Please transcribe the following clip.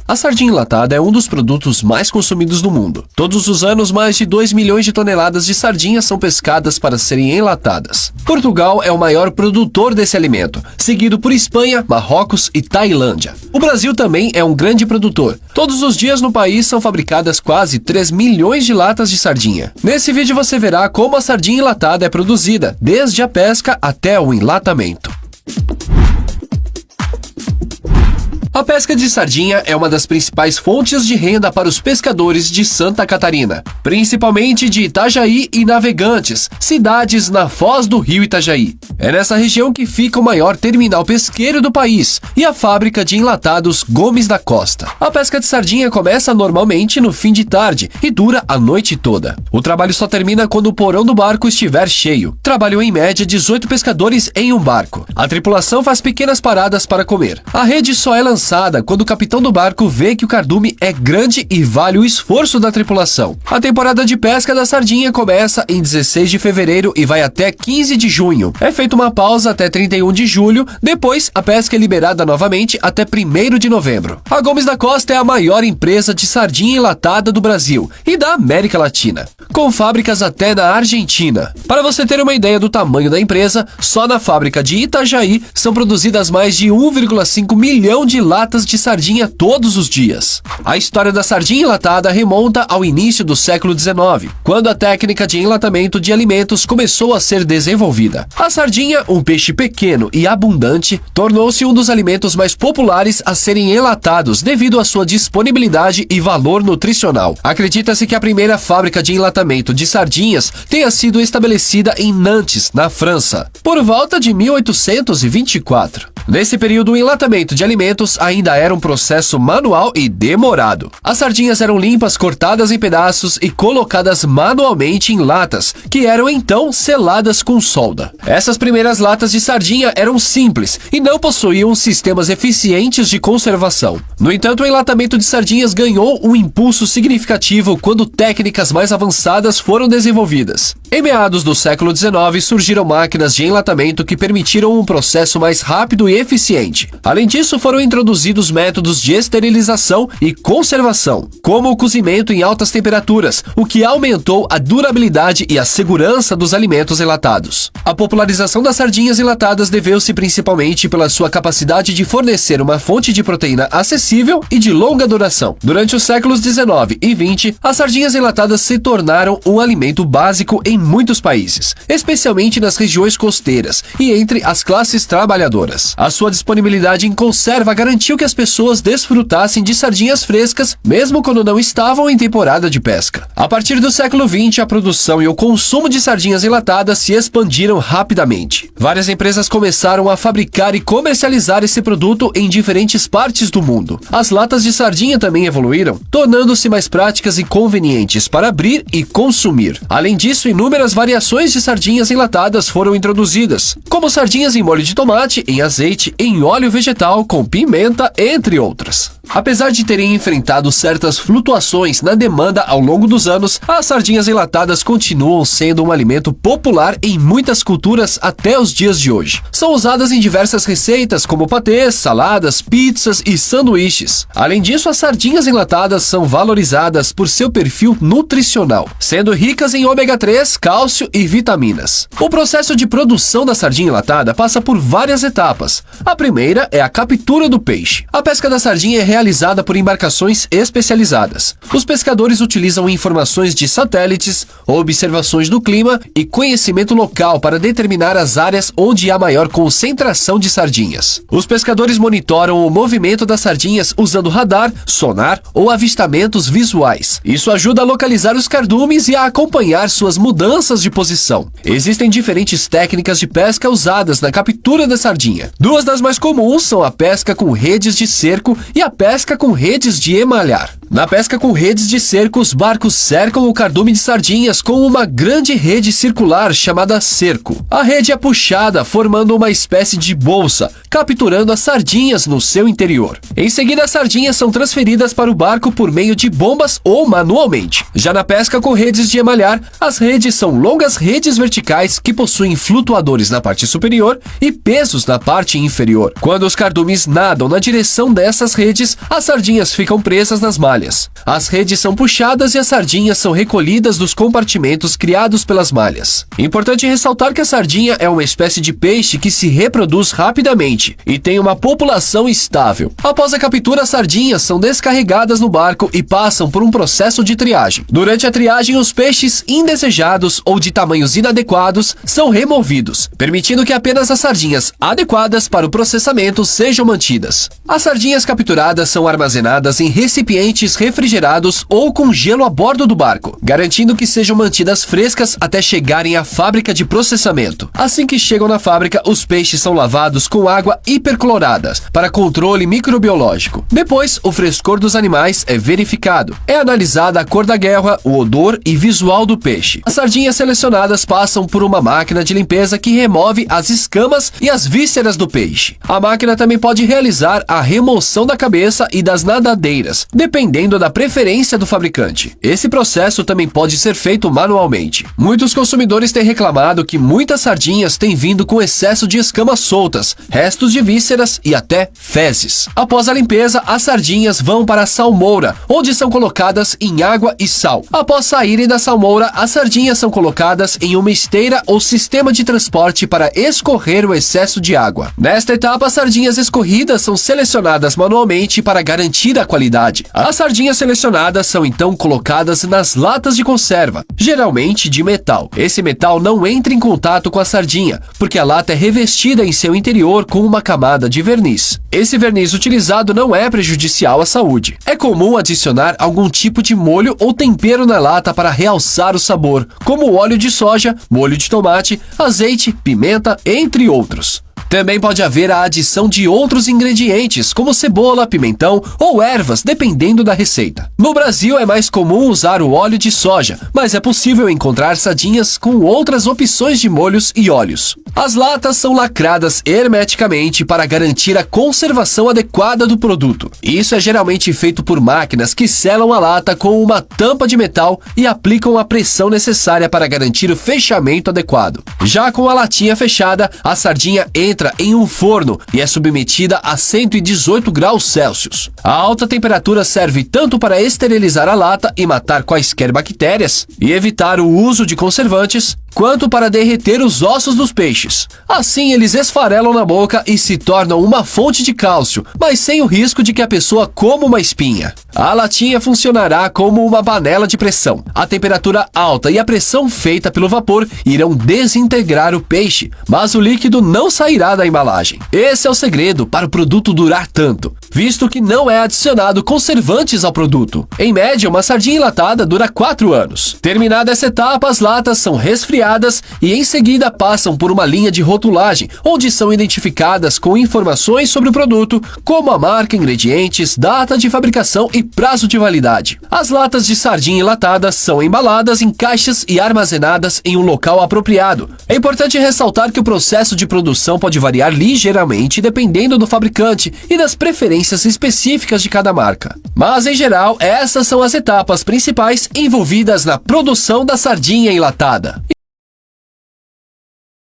A sardinha enlatada é um dos produtos mais consumidos do mundo. Todos os anos, mais de 2 milhões de toneladas de sardinhas são pescadas para serem enlatadas. Portugal é o maior produtor desse alimento, seguido por Espanha, Marrocos e Tailândia. O Brasil também é um grande produtor. Todos os dias no país são fabricadas quase 3 milhões de latas de sardinha. Nesse vídeo você verá como a sardinha enlatada é produzida, desde a pesca até o enlatamento. A pesca de sardinha é uma das principais fontes de renda para os pescadores de Santa Catarina, principalmente de Itajaí e Navegantes, cidades na foz do rio Itajaí. É nessa região que fica o maior terminal pesqueiro do país e a fábrica de enlatados Gomes da Costa. A pesca de sardinha começa normalmente no fim de tarde e dura a noite toda. O trabalho só termina quando o porão do barco estiver cheio. Trabalham em média 18 pescadores em um barco. A tripulação faz pequenas paradas para comer. A rede só é lançada quando o capitão do barco vê que o cardume é grande e vale o esforço da tripulação. A temporada de pesca da sardinha começa em 16 de fevereiro e vai até 15 de junho. É feita uma pausa até 31 de julho, depois a pesca é liberada novamente até 1º de novembro. A Gomes da Costa é a maior empresa de sardinha enlatada do Brasil e da América Latina, com fábricas até na Argentina. Para você ter uma ideia do tamanho da empresa, só na fábrica de Itajaí são produzidas mais de 1,5 milhão de latas de sardinha todos os dias. A história da sardinha enlatada remonta ao início do século XIX, quando a técnica de enlatamento de alimentos começou a ser desenvolvida. A sardinha, um peixe pequeno e abundante, tornou-se um dos alimentos mais populares a serem enlatados devido à sua disponibilidade e valor nutricional. Acredita-se que a primeira fábrica de enlatamento de sardinhas tenha sido estabelecida em Nantes, na França, por volta de 1824. Nesse período, o enlatamento de alimentos ainda era um processo manual e demorado. As sardinhas eram limpas, cortadas em pedaços e colocadas manualmente em latas, que eram então seladas com solda. Essas primeiras latas de sardinha eram simples e não possuíam sistemas eficientes de conservação. No entanto, o enlatamento de sardinhas ganhou um impulso significativo quando técnicas mais avançadas foram desenvolvidas. Em meados do século XIX, surgiram máquinas de enlatamento que permitiram um processo mais rápido e eficiente. Além disso, foram introduzidos métodos de esterilização e conservação, como o cozimento em altas temperaturas, o que aumentou a durabilidade e a segurança dos alimentos enlatados. A popularização das sardinhas enlatadas deveu-se principalmente pela sua capacidade de fornecer uma fonte de proteína acessível e de longa duração. Durante os séculos XIX e XX, as sardinhas enlatadas se tornaram um alimento básico em muitos países, especialmente nas regiões costeiras e entre as classes trabalhadoras. A sua disponibilidade em conserva garantiu que as pessoas desfrutassem de sardinhas frescas, mesmo quando não estavam em temporada de pesca. A partir do século XX, a produção e o consumo de sardinhas enlatadas se expandiram rapidamente. Várias empresas começaram a fabricar e comercializar esse produto em diferentes partes do mundo. As latas de sardinha também evoluíram, tornando-se mais práticas e convenientes para abrir e consumir. Além disso, inúmeras variações de sardinhas enlatadas foram introduzidas, como sardinhas em molho de tomate, em azeite, em óleo vegetal, com pimenta, entre outras. Apesar de terem enfrentado certas flutuações na demanda ao longo dos anos, as sardinhas enlatadas continuam sendo um alimento popular em muitas culturas até os dias de hoje. São usadas em diversas receitas como patês, saladas, pizzas e sanduíches. Além disso, as sardinhas enlatadas são valorizadas por seu perfil nutricional, sendo ricas em ômega 3, cálcio e vitaminas. O processo de produção da sardinha enlatada passa por várias etapas. A primeira é a captura do peixe. A pesca da sardinha é realizada por embarcações especializadas. Os pescadores utilizam informações de satélites, observações do clima e conhecimento local para determinar as áreas onde há maior concentração de sardinhas. Os pescadores monitoram o movimento das sardinhas usando radar, sonar ou avistamentos visuais. Isso ajuda a localizar os cardumes e a acompanhar suas mudanças de posição. Existem diferentes técnicas de pesca usadas na captura da sardinha. Duas das mais comuns são a pesca com redes de cerco e a pesca com redes de emalhar. Na pesca com redes de cerco, os barcos cercam o cardume de sardinhas com uma grande rede circular chamada cerco. A rede é puxada, formando uma espécie de bolsa, capturando as sardinhas no seu interior. Em seguida, as sardinhas são transferidas para o barco por meio de bombas ou manualmente. Já na pesca com redes de emalhar, as redes são longas redes verticais que possuem flutuadores na parte superior e pesos na parte inferior. Quando os cardumes nadam na direção dessas redes, as sardinhas ficam presas nas malhas. As redes são puxadas e as sardinhas são recolhidas dos compartimentos criados pelas malhas. Importante ressaltar que a sardinha é uma espécie de peixe que se reproduz rapidamente e tem uma população estável. Após a captura, as sardinhas são descarregadas no barco e passam por um processo de triagem. Durante a triagem, os peixes indesejados ou de tamanhos inadequados são removidos, permitindo que apenas as sardinhas adequadas para o processamento sejam mantidas. As sardinhas capturadas são armazenadas em recipientes refrigerados ou com gelo a bordo do barco, garantindo que sejam mantidas frescas até chegarem à fábrica de processamento. Assim que chegam na fábrica, os peixes são lavados com água hiperclorada para controle microbiológico. Depois, o frescor dos animais é verificado. É analisada a cor da guelra, o odor e visual do peixe. As sardinhas selecionadas passam por uma máquina de limpeza que remove as escamas e as vísceras do peixe. A máquina também pode realizar a remoção da cabeça e das nadadeiras, dependendo da preferência do fabricante. Esse processo também pode ser feito manualmente. Muitos consumidores têm reclamado que muitas sardinhas têm vindo com excesso de escamas soltas, restos de vísceras e até fezes. Após a limpeza, as sardinhas vão para a salmoura, onde são colocadas em água e sal. Após saírem da salmoura, as sardinhas são colocadas em uma esteira ou sistema de transporte para escorrer o excesso de água. Nesta etapa, as sardinhas escorridas são selecionadas manualmente para garantir a qualidade. As sardinhas selecionadas são então colocadas nas latas de conserva, geralmente de metal. Esse metal não entra em contato com a sardinha, porque a lata é revestida em seu interior com uma camada de verniz. Esse verniz utilizado não é prejudicial à saúde. É comum adicionar algum tipo de molho ou tempero na lata para realçar o sabor, como óleo de soja, molho de tomate, azeite, pimenta, entre outros. Também pode haver a adição de outros ingredientes, como cebola, pimentão ou ervas, dependendo da receita. No Brasil é mais comum usar o óleo de soja, mas é possível encontrar sardinhas com outras opções de molhos e óleos. As latas são lacradas hermeticamente para garantir a conservação adequada do produto. Isso é geralmente feito por máquinas que selam a lata com uma tampa de metal e aplicam a pressão necessária para garantir o fechamento adequado. Já com a latinha fechada, a sardinha entra em um forno e é submetida a 118 graus Celsius. A alta temperatura serve tanto para esterilizar a lata e matar quaisquer bactérias e evitar o uso de conservantes, quanto para derreter os ossos dos peixes. Assim, eles esfarelam na boca e se tornam uma fonte de cálcio, mas sem o risco de que a pessoa coma uma espinha. A latinha funcionará como uma panela de pressão. A temperatura alta e a pressão feita pelo vapor irão desintegrar o peixe, mas o líquido não sairá da embalagem. Esse é o segredo para o produto durar tanto, visto que não é adicionado conservantes ao produto. Em média, uma sardinha enlatada dura 4 anos. Terminada essa etapa, as latas são resfriadas e em seguida passam por uma linha de rotulagem, onde são identificadas com informações sobre o produto, como a marca, ingredientes, data de fabricação e prazo de validade. As latas de sardinha enlatadas são embaladas em caixas e armazenadas em um local apropriado. É importante ressaltar que o processo de produção pode variar ligeiramente dependendo do fabricante e das preferências específicas de cada marca. Mas, em geral, essas são as etapas principais envolvidas na produção da sardinha enlatada.